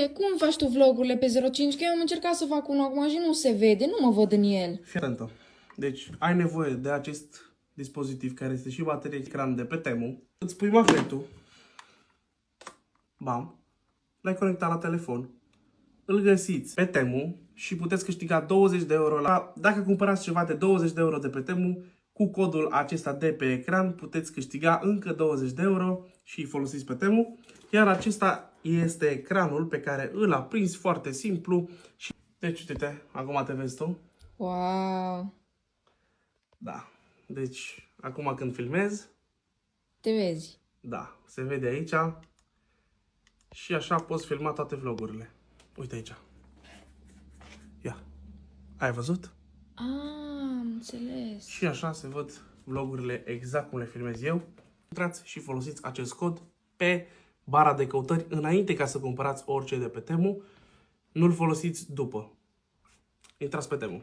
cum faci tu vlogurile pe 05? Că eu am încercat să fac unul acum și nu se vede, nu mă văd în el. Fii atentă. Deci, ai nevoie de acest dispozitiv care este și baterie ecran de pe Temu. Îți pui magnetul. Bam. L-ai conectat la telefon. Îl găsiți pe Temu și puteți câștiga 20 de euro. Dacă cumpărați ceva de 20 de euro de pe Temu, cu codul acesta de pe ecran puteți câștiga încă 20 de euro și îi folosiți pe Temu. Iar acesta este ecranul pe care îl aprinzi foarte simplu. Deci, uite-te, acum te vezi tu. Wow! Da. Deci, acum când filmez, Te vezi. da, se vede aici. Și așa poți filma toate vlogurile. Uite aici. Ia. Ai văzut? Am înțeles. Și așa se văd vlogurile exact cum le filmez eu. Intrați și folosiți acest cod pe bara de căutări înainte ca să cumpărați orice de pe Temu. Nu-l folosiți după. Intrați pe Temu.